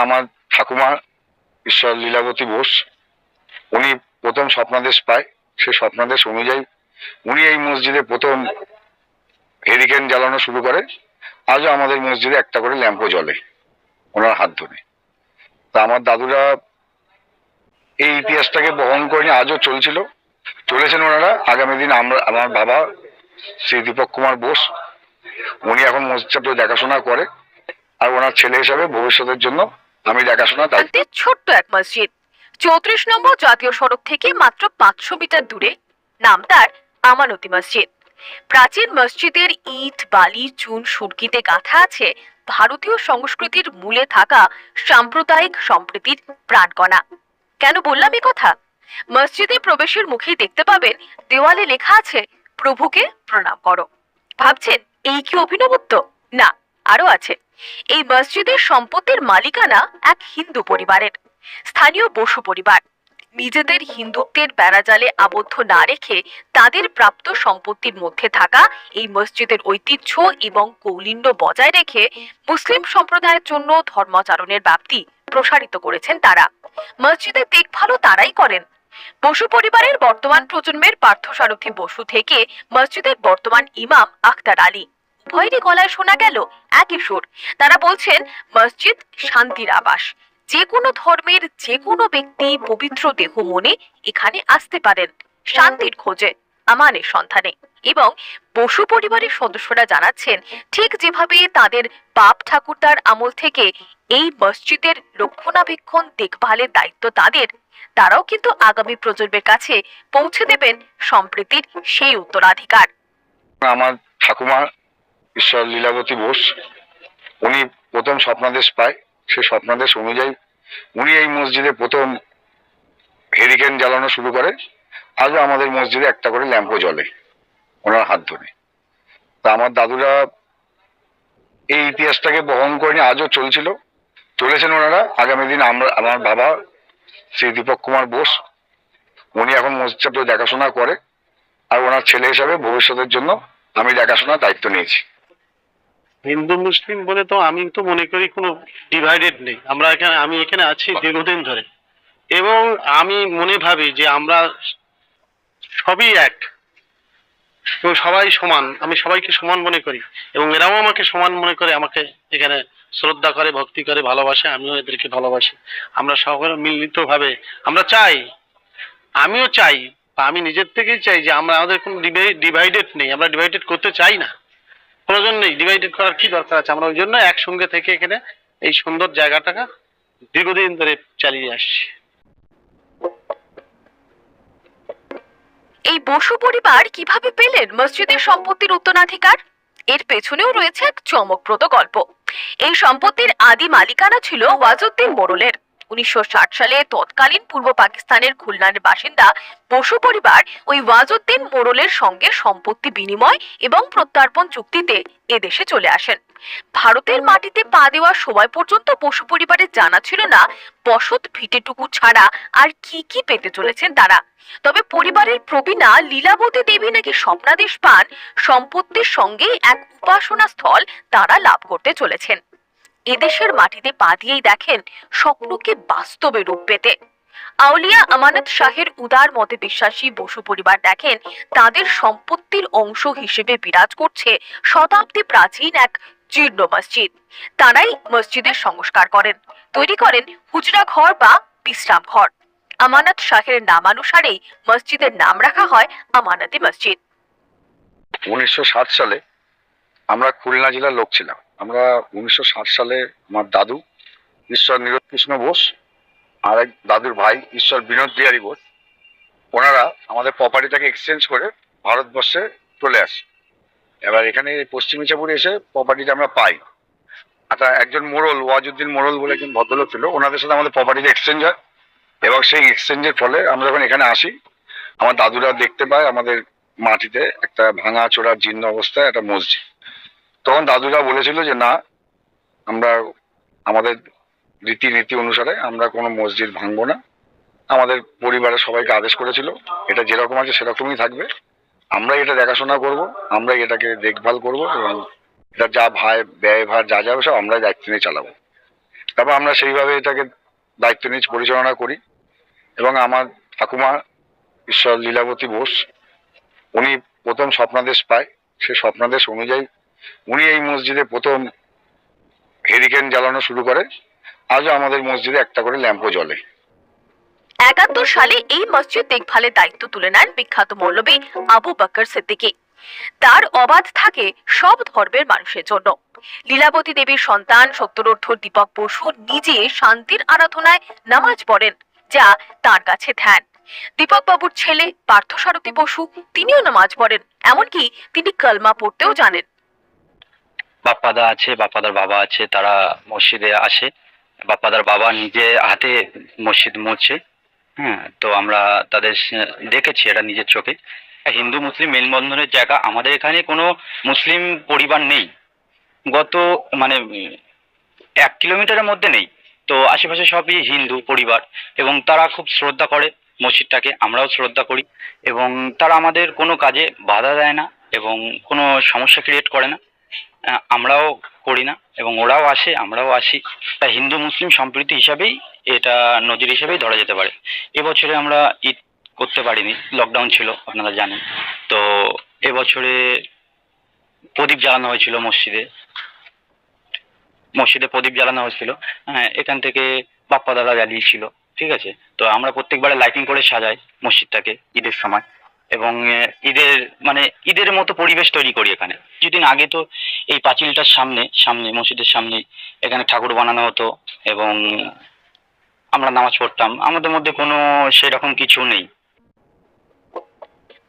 আমার ঠাকুমা ঈশ্বর লীলাবতী বোস, উনি প্রথম স্বপ্নাদেশ পায়। সেই স্বপ্নাদেশ অনুযায়ী উনি এই মসজিদে প্রথম হেরিকেন জ্বালানো শুরু করে। আজও আমাদের মসজিদে একটা করে ল্যাম্পও জ্বলে ওনার হাত ধরে। তা আমার দাদুরা এই ইতিহাসটাকে বহন করে নিয়ে আজও চলেছেন ওনারা। আগামী দিন আমার বাবা শ্রী দীপক কুমার বোস, উনি এখন মসজিদটা দেখাশোনা করে, আর ওনার ছেলে হিসাবে ভবিষ্যতের জন্য আমি দেখাশোনা। ছোট্ট এক মসজিদ 34 নম্বর জাতীয় সড়ক থেকে মাত্র 500 মিটার দূরে, নাম তার আমানতি মসজিদ। প্রাচীন মসজিদের ইট বালি চুন সুরকিতে গাঁথা আছে ভারতীয় সংস্কৃতির মূলে থাকা সাম্প্রদায়িক সম্প্রীতির প্রাণকণা। কেন বললাম এই কথা? মসজিদে প্রবেশের মুখেই দেখতে পাবেন দেওয়ালে লেখা আছে, প্রভুকে প্রণাম করো। ভাবছেন এই কি অভিনবত্ব? না, আরো আছে। এই মসজিদের সম্পত্তির মালিকানা এক হিন্দু পরিবারের, স্থানীয় বসু পরিবার। নিজেদের হিন্দুত্বের বেড়াজালে আবদ্ধ না রেখে তাদের প্রাপ্ত সম্পত্তির মধ্যে থাকা এই মসজিদের ঐতিহ্য এবং কৌলিন্য বজায় রেখে মুসলিম সম্প্রদায়ের জন্য ধর্মাচরণের ব্যাপ্তি প্রসারিত করেছেন তারা। মসজিদের দেখভালও তারাই করেন। বসু পরিবারের বর্তমান প্রজন্মের পার্থসারথী বসু থেকে মসজিদের বর্তমান ইমাম আখতার আলী, উভয়েরই গলায় শোনা গেল একই সুর। তারা বলছেন মসজিদ শান্তির আবাস। যে কোনো ধর্মের যে কোনো ব্যক্তি পবিত্র দেহ মনে এখানে আসতে পারেন শান্তির খোঁজে, আমানের সন্ধানে। এবং বসু পরিবারের সদস্যরা জানাচ্ছেন, ঠিক যেভাবে তাদের বাপ ঠাকুরদার আমল থেকে এই মসজিদের রক্ষণাবেক্ষণ দেখভালের দায়িত্ব তাদের, তারাও কিন্তু আগামী প্রজন্মের কাছে পৌঁছে দেবেন সম্প্রীতির সেই উত্তরাধিকার। আমার ঠাকুমা ঈশ্বর লীলাবতী বোস, উনি প্রথম স্বপ্নাদেশ পায়। সেই স্বপ্নাদেশ অনুযায়ী উনি এই মসজিদে প্রথম হেরিকেন জ্বালানো শুরু করে। আজও আমাদের মসজিদে একটা করে ল্যাম্পও জ্বলে ওনার হাত ধরে। তা আমার দাদুরা এই ইতিহাসটাকে বহন করে নিয়ে আজও চলেছেন ওনারা। আগামী দিন আমার বাবা শ্রী দীপক কুমার বোস, উনি এখন মসজিদটা দেখাশোনা করে, আর ওনার ছেলে হিসাবে ভবিষ্যতের জন্য আমি দেখাশোনার দায়িত্ব নিয়েছি। হিন্দু মুসলিম বলে তো আমি তো মনে করি কোনো ডিভাইডেড নেই। আমি এখানে আছি দীর্ঘদিন ধরে, এবং আমি মনে ভাবি যে আমরা সবই এক এবং সবাই সমান। আমি সবাইকে সমান মনে করি এবং এরাও আমাকে সমান মনে করে, আমাকে এখানে শ্রদ্ধা করে, ভক্তি করে, ভালোবাসে। আমিও এদেরকে ভালোবাসি। আমরা সকলে মিলিতভাবে আমরা চাই, আমিও চাই, আমি নিজের থেকেই চাই যে আমাদের কোনো ডিভাইডেড নেই। আমরা ডিভাইডেড করতে চাই না, প্রয়োজন নেই। ডিভাইডেড করার কি দরকার আছে? আমরা ওই জন্য একসঙ্গে থেকে এখানে এই সুন্দর জায়গাটাকে দীর্ঘদিন ধরে চালিয়ে আসছি। এই বসু পরিবার কিভাবে পেলেন মসজিদের সম্পত্তির উত্তরাধিকার? এর পেছনেও রয়েছে এক চমকপ্রদ গল্প। এই সম্পত্তির আদি মালিকানা ছিল ওয়াজউদ্দিন মোড়লের। 1960 সালে তৎকালীন পূর্ব পাকিস্তানের খুলনার বাসিন্দা বসু পরিবার ওই ওয়াজউদ্দিন মোড়লের সঙ্গে সম্পত্তি বিনিময় এবং প্রত্যর্পণ চুক্তিতে এদেশে চলে আসেন। ভারতের মাটিতে পা দেওয়ার সময় পর্যন্ত বসু পরিবারের জানা ছিল না বসত ভিটেটুকু ছাড়া আর কি কি পেতে চলেছেন তারা। তবে পরিবারের প্রবীণা লীলাবতী দেবী নাকি স্বপ্নাদেশ পান সম্পত্তির সঙ্গে এক উপাসনা স্থল তারা লাভ করতে চলেছেন। এদেশের মাটিতে পা দিয়েই দেখেন স্বপ্নকে বাস্তবে রূপ পেতে। আউলিয়া আমানত শাহের উদার মতে বিশ্বাসী বসু পরিবার দেখেন তাদের সম্পত্তির অংশ হিসেবে বিরাজ করছে শতাব্দী প্রাচীন এক জীর্ণ মসজিদ। তারাই মসজিদের সংস্কার করেন, তৈরি করেন হুজরা ঘর বা বিশ্রাম ঘর। আমানত শাহের নামানুসারেই মসজিদের নাম রাখা হয় আমানতি মসজিদ। 1960 সালে আমরা খুলনা জেলার লোক ছিলাম। আমরা 1960 সালে আমার দাদু ঈশ্বর নীরদকৃষ্ণ বোস আর এক দাদুর ভাই ঈশ্বর বিনোদ বিহারী বোস, ওনারা আমাদের প্রপার্টিটাকে এক্সচেঞ্জ করে ভারতবর্ষে চলে আসে। এবার এখানে পশ্চিম মিচাপুরে এসে প্রপার্টিটা আমরা পাই। আচ্ছা, একজন মোড়ল, ওয়াজউদ্দিন মোড়ল বলে একজন ভদ্রলোক ছিল, ওনাদের সাথে আমাদের প্রপার্টিটা এক্সচেঞ্জ হয়। এবং সেই এক্সচেঞ্জের ফলে আমরা যখন এখানে আসি, আমার দাদুরা দেখতে পায় আমাদের মাটিতে একটা ভাঙা চোরা জীর্ণ অবস্থায় একটা মসজিদ। তখন দাদুরা বলেছিল যে না, আমরা আমাদের রীতিনীতি অনুসারে আমরা কোনো মসজিদ ভাঙবো না। আমাদের পরিবারের সবাইকে আদেশ করেছিল এটা যেরকম আছে সেরকমই থাকবে, আমরা এটা দেখাশোনা করব, আমরা এটাকে দেখভাল করব এবং এটা যা ব্যয় ভার যা যাবে সব আমরাই দায়িত্ব নিয়ে চালাবো। তারপর আমরা সেইভাবে এটাকে দায়িত্ব নিয়ে পরিচালনা করি। এবং আমার ঠাকুমা ঈশ্বর লীলাবতী বোস, উনি প্রথম স্বপ্নাদেশ পায়। সেই স্বপ্নাদেশ অনুযায়ী উনি এই মসজিদে প্রথম হেরিকেন জ্বালানো শুরু করে। আজও আমাদের মসজিদে একটা করে ল্যাম্পও জ্বলে। ৭১ সালে এই মসজিদ দেখভালের দায়িত্ব তুলে নেন বিখ্যাত মৌলবী আবু বকর সিদ্দিকী। তার অবাধ থাকে সব ধর্মের মানুষের জন্য। লীলাবতী দেবীর সন্তান সত্তরোর্ধ্ব দীপক বসু নিজে শান্তির আরাধনায় নামাজ পড়েন, যা তার কাছে ধ্যান। দীপক বাবুর ছেলে পার্থসারথী বসু তিনিও নামাজ পড়েন, এমনকি তিনি কলমা পড়তেও জানেন। বাপ্পাদা আছে, বাপ্পাদার বাবা আছে, তারা মসজিদে আসে। বাপ্পাদার বাবা নিজে হাতে মসজিদ মুছছে। হ্যাঁ, তো আমরা তাদের দেখেছি এটা নিজের চোখে। হিন্দু মুসলিম মেলবন্ধনের জায়গা, আমাদের এখানে কোনো মুসলিম পরিবার নেই। গত মানে 1 কিলোমিটারের মধ্যে নেই। তো আশেপাশে সবই হিন্দু পরিবার এবং তারা খুব শ্রদ্ধা করে মসজিদটাকে, আমরাও শ্রদ্ধা করি। এবং তারা আমাদের কোনো কাজে বাধা দেয় না এবং কোনো সমস্যা ক্রিয়েট করে না। আমরাও করি না এবং ওরাও আসে, আমরাও আসি। তাই হিন্দু মুসলিম সম্প্রীতি হিসাবেই এটা নজির হিসেবেই ধরা যেতে পারে। এবছরে আমরা ঈদ করতে পারিনি, লকডাউন ছিল আপনারা জানেন। তো এবছরে প্রদীপ জ্বালানো হয়েছিল মসজিদে, প্রদীপ জ্বালানো হয়েছিল। হ্যাঁ, এখান থেকে বাপ্পা দাদা জ্বালিয়েছিল। ঠিক আছে, তো আমরা প্রত্যেকবারে লাইটিং করে সাজাই মসজিদটাকে ঈদের সময় এবং ঈদের মানে ঈদের মতো পরিবেশ তৈরি করি এখানে। কিছুদিন আগে তো এই পাঁচিলটার সামনে সামনে মসজিদের সামনে এখানে ঠাকুর বানানো হতো এবং আমরা নামাজ পড়তাম। আমাদের মধ্যে কোনো সেরকম কিছু নেই।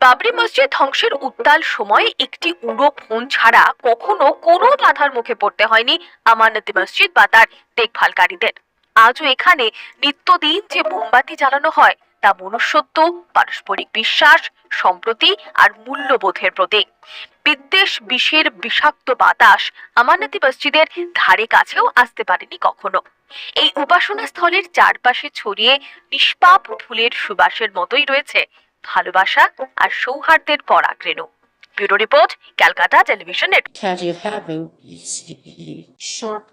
বাবরি মসজিদ ধ্বংসের উত্তাল সময়ে একটি উড়ো ফোন ছাড়া কখনো কোনো বাধার মুখে পড়তে হয়নি আমানতি মসজিদ বা তার দেখভালকারীদের। আজও এখানে নিত্যদিন যে মোমবাতি জ্বালানো হয় তা মনুষ্যত্ব, পারস্পরিক বিশ্বাস, সম্প্রতি আর মূল্যবোধের প্রতীক। বিদ্বেষ বিষের বিষাক্ত বাতাস আমানতি মসজিদের ধারে কাছেও আসতে পারেনি কখনো। এই উপাসনা স্থলের চারপাশে ছড়িয়ে নিষ্পাপ ফুলের সুবাসের মতোই রয়েছে ভালোবাসা আর সৌহার্দ্যের পরাগ রেণু। Bureau report, Calcutta television network. Can you have a short